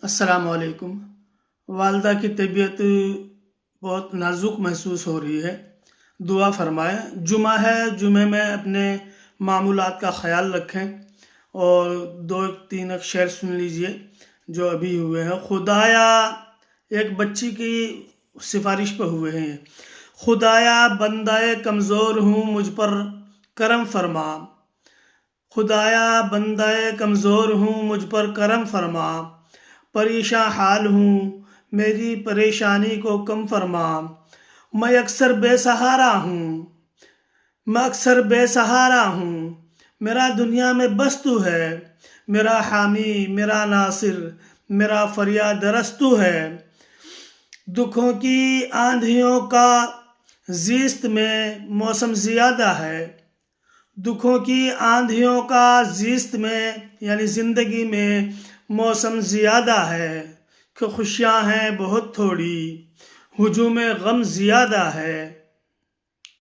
अस्सलाम वालेकुम। वालदा की तबीयत बहुत नाजुक महसूस हो रही है, दुआ फरमाएँ। जुमा है, जुमे में अपने मामूलात का ख्याल रखें और 2-3 शेर सुन लीजिए जो अभी हुए हैं। खुदाया, एक बच्ची की सिफारिश पर हुए हैं ये। खुदाया बंदाए कमज़ोर हूँ, मुझ पर करम फरमा। खुदाया बंदाए कमज़ोर हूँ, मुझ पर करम फरमा। परेशान हाल हूँ, मेरी परेशानी को कम फरमा। मैं अक्सर बेसहारा हूँ, मैं अक्सर बेसहारा हूँ, मेरा दुनिया में बस तू है। मेरा हामी, मेरा नासिर, मेरा फरियाद रस तू है। दुखों की आंधियों का ज़िस्त में मौसम ज़ियादा है। दुखों की आंधियों का ज़िस्त में यानी ज़िंदगी में मौसम ज़ियादा है कि खुशियाँ हैं बहुत थोड़ी, हुजूम गम ज़ियादा है।